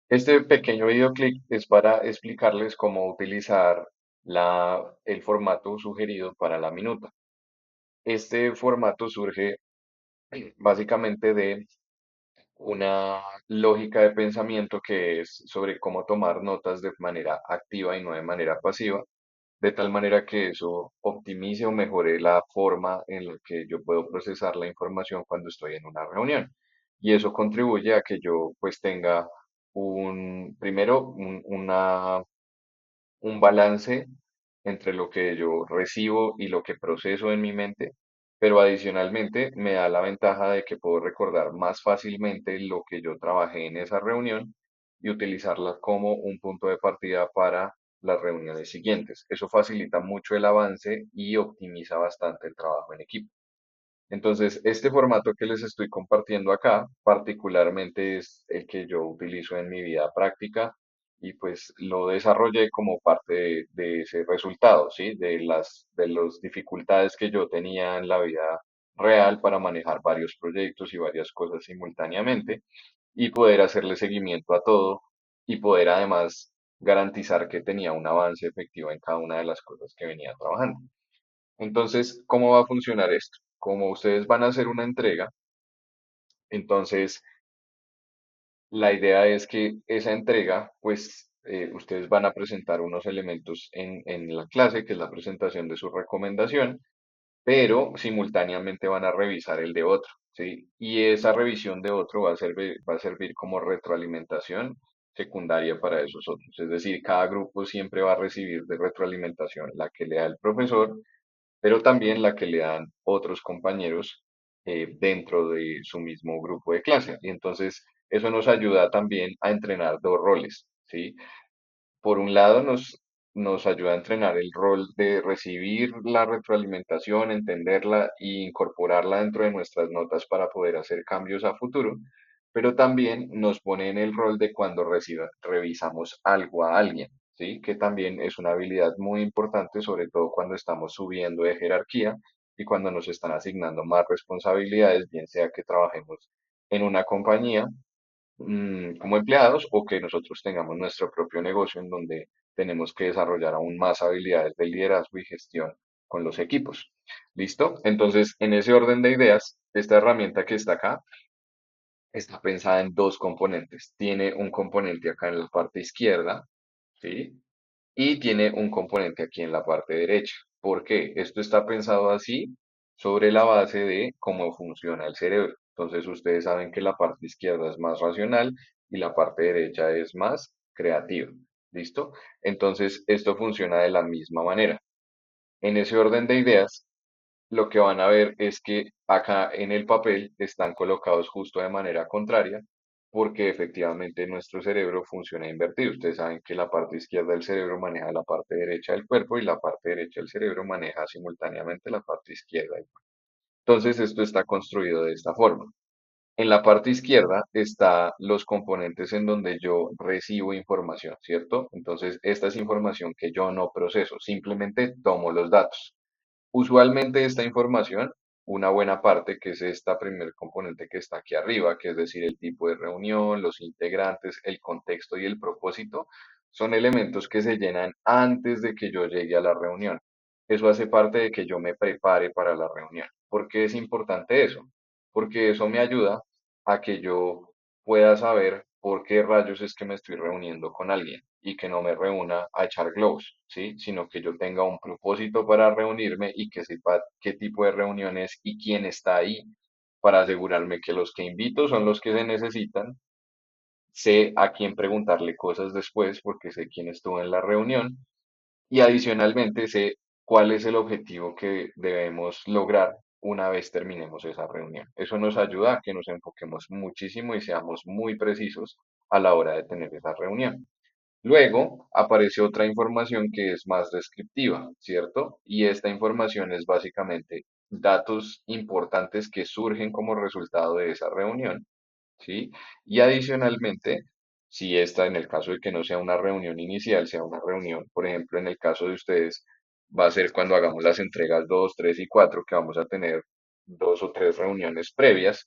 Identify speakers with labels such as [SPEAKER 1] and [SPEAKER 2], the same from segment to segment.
[SPEAKER 1] Este pequeño videoclip es para explicarles cómo utilizar el formato sugerido para la minuta. Este formato surge básicamente de una lógica de pensamiento que es sobre cómo tomar notas de manera activa y no de manera pasiva, de tal manera que eso optimice o mejore la forma en la que yo puedo procesar la información cuando estoy en una reunión. Y eso contribuye a que yo pues tenga primero un balance entre lo que yo recibo y lo que proceso en mi mente, pero adicionalmente me da la ventaja de que puedo recordar más fácilmente lo que yo trabajé en esa reunión y utilizarla como un punto de partida para las reuniones siguientes. Eso facilita mucho el avance y optimiza bastante el trabajo en equipo. Entonces, este formato que les estoy compartiendo acá, particularmente es el que yo utilizo en mi vida práctica y pues lo desarrollé como parte de ese resultado, ¿sí? De las dificultades que yo tenía en la vida real para manejar varios proyectos y varias cosas simultáneamente y poder hacerle seguimiento a todo y poder además garantizar que tenía un avance efectivo en cada una de las cosas que venía trabajando. Entonces, ¿cómo va a funcionar esto? Como ustedes van a hacer una entrega, entonces la idea es que esa entrega, pues ustedes van a presentar unos elementos en la clase, que es la presentación de su recomendación, pero simultáneamente van a revisar el de otro, ¿sí? Y esa revisión de otro va a servir como retroalimentación secundaria para esos otros. Es decir, cada grupo siempre va a recibir de retroalimentación la que le da el profesor, pero también la que le dan otros compañeros dentro de su mismo grupo de clase. Y entonces eso nos ayuda también a entrenar dos roles, ¿sí? Por un lado nos ayuda a entrenar el rol de recibir la retroalimentación, entenderla e incorporarla dentro de nuestras notas para poder hacer cambios a futuro, pero también nos pone en el rol de cuando revisamos algo a alguien, ¿sí? Que también es una habilidad muy importante, sobre todo cuando estamos subiendo de jerarquía y cuando nos están asignando más responsabilidades, bien sea que trabajemos en una compañía como empleados o que nosotros tengamos nuestro propio negocio en donde tenemos que desarrollar aún más habilidades de liderazgo y gestión con los equipos. ¿Listo? Entonces, en ese orden de ideas, esta herramienta que está acá está pensada en dos componentes. Tiene un componente acá en la parte izquierda, ¿sí? Y tiene un componente aquí en la parte derecha. ¿Por qué? Esto está pensado así sobre la base de cómo funciona el cerebro. Entonces ustedes saben que la parte izquierda es más racional y la parte derecha es más creativa. ¿Listo? Entonces esto funciona de la misma manera. En ese orden de ideas, lo que van a ver es que acá en el papel están colocados justo de manera contraria, porque efectivamente nuestro cerebro funciona invertido. Ustedes saben que la parte izquierda del cerebro maneja la parte derecha del cuerpo y la parte derecha del cerebro maneja simultáneamente la parte izquierda del cuerpo. Entonces, esto está construido de esta forma. En la parte izquierda está los componentes en donde yo recibo información, ¿cierto? Entonces, esta es información que yo no proceso, simplemente tomo los datos. Usualmente esta información, una buena parte, que es esta primer componente que está aquí arriba, que es decir, el tipo de reunión, los integrantes, el contexto y el propósito, son elementos que se llenan antes de que yo llegue a la reunión. Eso hace parte de que yo me prepare para la reunión. ¿Por qué es importante eso? Porque eso me ayuda a que yo pueda saber por qué rayos es que me estoy reuniendo con alguien y que no me reúna a echar globos, ¿sí? Sino que yo tenga un propósito para reunirme y que sepa qué tipo de reunión es y quién está ahí para asegurarme que los que invito son los que se necesitan. Sé a quién preguntarle cosas después porque sé quién estuvo en la reunión y adicionalmente sé cuál es el objetivo que debemos lograr una vez terminemos esa reunión. Eso nos ayuda a que nos enfoquemos muchísimo y seamos muy precisos a la hora de tener esa reunión. Luego aparece otra información que es más descriptiva, ¿cierto? Y esta información es básicamente datos importantes que surgen como resultado de esa reunión, ¿sí? Y adicionalmente, si esta, en el caso de que no sea una reunión inicial, sea una reunión, por ejemplo, en el caso de ustedes, va a ser cuando hagamos las entregas 2, 3 y 4, que vamos a tener dos o tres reuniones previas.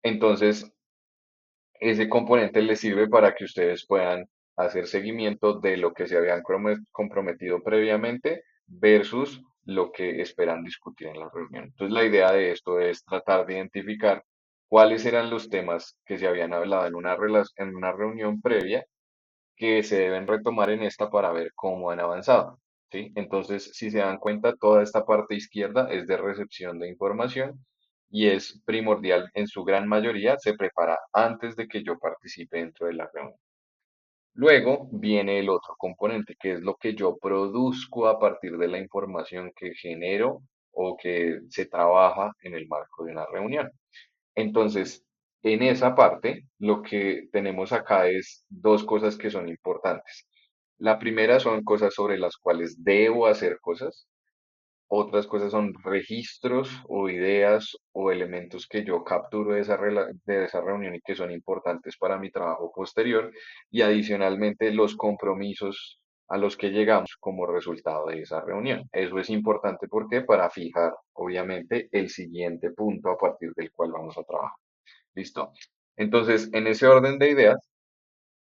[SPEAKER 1] Entonces, Ese componente les sirve para que ustedes puedan hacer seguimiento de lo que se habían comprometido previamente versus lo que esperan discutir en la reunión. Entonces, la idea de esto es tratar de identificar cuáles eran los temas que se habían hablado en en una reunión previa que se deben retomar en esta para ver cómo han avanzado, ¿sí? Entonces, si se dan cuenta, toda esta parte izquierda es de recepción de información y es primordial, en su gran mayoría se prepara antes de que yo participe dentro de la reunión. Luego viene el otro componente, que es lo que yo produzco a partir de la información que genero o que se trabaja en el marco de una reunión. Entonces, en esa parte, lo que tenemos acá es dos cosas que son importantes. La primera son cosas sobre las cuales debo hacer cosas. Otras cosas son registros o ideas o elementos que yo capturo de de esa reunión y que son importantes para mi trabajo posterior. Y adicionalmente, los compromisos a los que llegamos como resultado de esa reunión. Eso es importante porque para fijar, obviamente, el siguiente punto a partir del cual vamos a trabajar. ¿Listo? Entonces, en ese orden de ideas,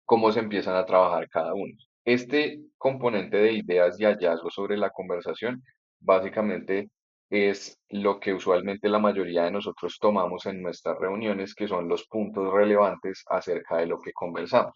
[SPEAKER 1] ¿cómo se empiezan a trabajar cada uno? Este componente de ideas y hallazgos sobre la conversación, básicamente es lo que usualmente la mayoría de nosotros tomamos en nuestras reuniones, que son los puntos relevantes acerca de lo que conversamos.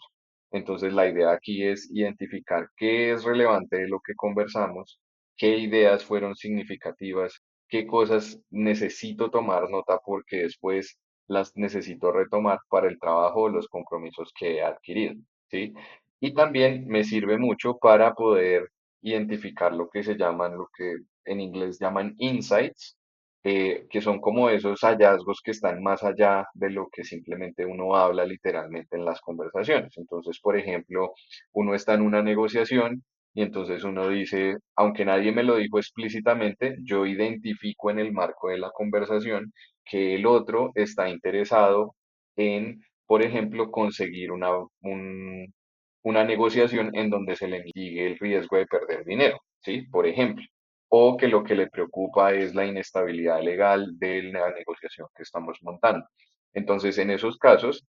[SPEAKER 1] Entonces, la idea aquí es identificar qué es relevante de lo que conversamos, qué ideas fueron significativas, qué cosas necesito tomar nota porque después las necesito retomar para el trabajo o los compromisos que he adquirido, ¿sí? Y también me sirve mucho para poder identificar lo que se llaman, lo que en inglés llaman insights, que son como esos hallazgos que están más allá de lo que simplemente uno habla literalmente en las conversaciones. Entonces, por ejemplo, uno está en una negociación y entonces uno dice, aunque nadie me lo dijo explícitamente, yo identifico en el marco de la conversación que el otro está interesado en, por ejemplo, conseguir una negociación en donde se le mitigue el riesgo de perder dinero, ¿sí? Por ejemplo. O que lo que le preocupa es la inestabilidad legal de la negociación que estamos montando. Entonces, en esos casos,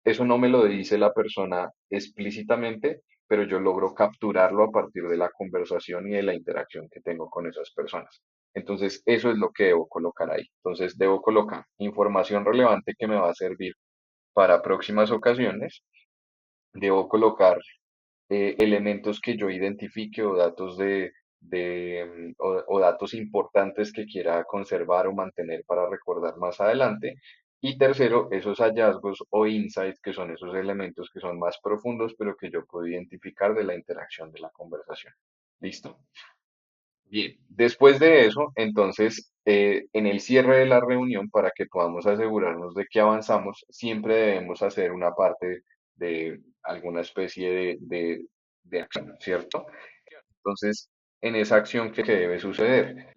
[SPEAKER 1] eso no me lo dice la persona explícitamente, pero yo logro capturarlo a partir de la conversación y de la interacción que tengo con esas personas. Entonces, eso es lo que debo colocar ahí. Entonces, debo colocar información relevante que me va a servir para próximas ocasiones. Debo colocar elementos que yo identifique o datos o datos importantes que quiera conservar o mantener para recordar más adelante. Y tercero, esos hallazgos o insights, que son esos elementos que son más profundos, pero que yo puedo identificar de la interacción de la conversación. ¿Listo? Bien, después de eso, entonces, en el cierre de la reunión, para que podamos asegurarnos de que avanzamos, siempre debemos hacer una parte de alguna especie de acción, ¿cierto? Entonces, en esa acción, ¿qué debe suceder?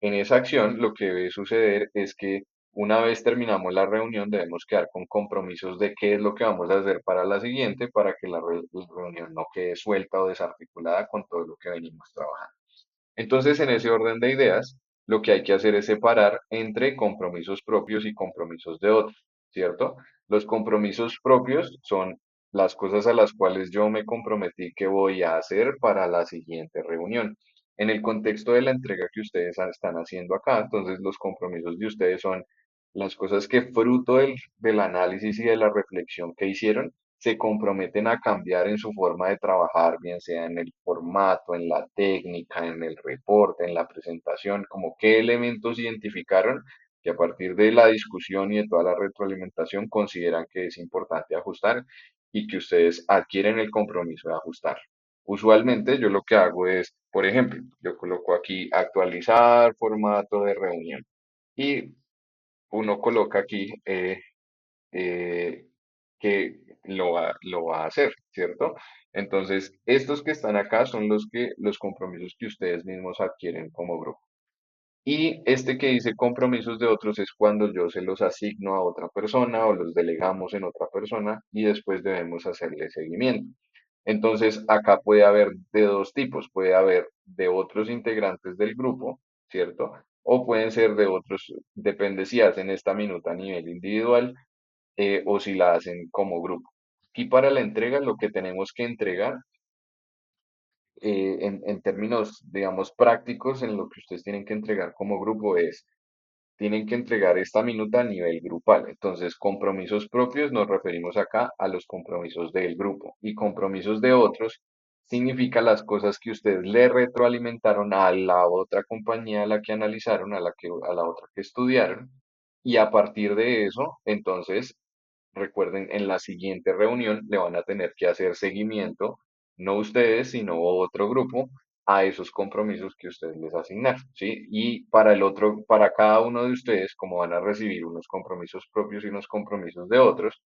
[SPEAKER 1] En esa acción, lo que debe suceder es que una vez terminamos la reunión, debemos quedar con compromisos de qué es lo que vamos a hacer para la siguiente, para que la reunión no quede suelta o desarticulada con todo lo que venimos trabajando. Entonces, en ese orden de ideas, lo que hay que hacer es separar entre compromisos propios y compromisos de otros, ¿cierto? Los compromisos propios son las cosas a las cuales yo me comprometí que voy a hacer para la siguiente reunión. En el contexto de la entrega que ustedes están haciendo acá, entonces los compromisos de ustedes son las cosas que fruto del análisis y de la reflexión que hicieron, se comprometen a cambiar en su forma de trabajar, bien sea en el formato, en la técnica, en el reporte, en la presentación, como qué elementos identificaron que a partir de la discusión y de toda la retroalimentación consideran que es importante ajustar y que ustedes adquieren el compromiso de ajustar. Usualmente yo lo que hago es, por ejemplo, yo coloco aquí actualizar formato de reunión y uno coloca aquí eh, que lo va a hacer, ¿cierto? Entonces, estos que están acá son los compromisos que ustedes mismos adquieren como grupo. Y este que dice compromisos de otros es cuando yo se los asigno a otra persona o los delegamos en otra persona y después debemos hacerle seguimiento. Entonces, acá puede haber de dos tipos, puede haber de otros integrantes del grupo, ¿cierto? O pueden ser de otros, depende si hacen esta minuta a nivel individual o si la hacen como grupo. Y para la entrega, lo que tenemos que entregar en términos, digamos, prácticos, en lo que ustedes tienen que entregar como grupo es tienen que entregar esta minuta a nivel grupal. Entonces, compromisos propios nos referimos acá a los compromisos del grupo y compromisos de otros significa las cosas que ustedes le retroalimentaron a la otra compañía a la que analizaron, a la otra que estudiaron y a partir de eso, entonces recuerden, en la siguiente reunión le van a tener que hacer seguimiento, no ustedes, sino otro grupo, a esos compromisos que ustedes les asignaron, ¿sí? Y para el otro, para cada uno de ustedes, como van a recibir unos compromisos propios y unos compromisos de otros,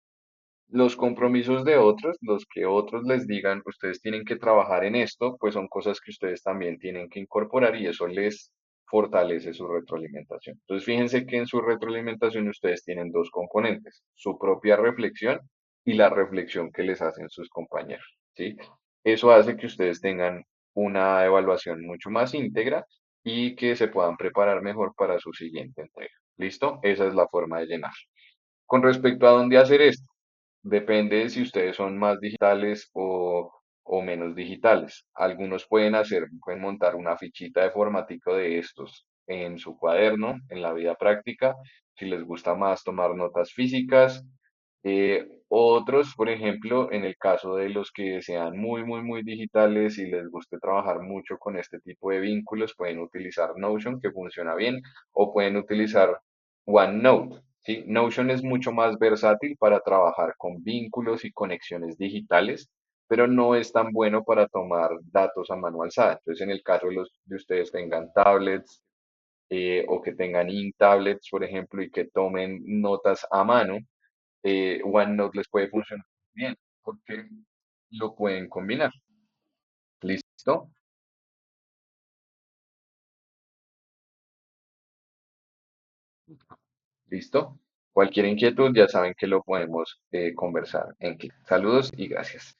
[SPEAKER 1] los compromisos de otros, los que otros les digan, ustedes tienen que trabajar en esto, pues son cosas que ustedes también tienen que incorporar y eso les fortalece su retroalimentación. Entonces, fíjense que en su retroalimentación ustedes tienen dos componentes, su propia reflexión y la reflexión que les hacen sus compañeros, ¿sí? Eso hace que ustedes tengan una evaluación mucho más íntegra y que se puedan preparar mejor para su siguiente entrega. ¿Listo? Esa es la forma de llenar. Con respecto a dónde hacer esto, depende de si ustedes son más digitales o menos digitales. Algunos pueden montar una fichita de formatico de estos en su cuaderno, en la vida práctica, si les gusta más tomar notas físicas. Otros, por ejemplo, en el caso de los que sean muy digitales y les guste trabajar mucho con este tipo de vínculos, pueden utilizar Notion, que funciona bien, o pueden utilizar OneNote. ¿Sí? Notion es mucho más versátil para trabajar con vínculos y conexiones digitales, pero no es tan bueno para tomar datos a mano alzada. Entonces, en el caso de ustedes tengan tablets o que tengan tablets, por ejemplo, y que tomen notas a mano, OneNote les puede funcionar bien porque lo pueden combinar. ¿Listo? ¿Listo? Cualquier inquietud ya saben que lo podemos conversar en Click. Saludos y gracias.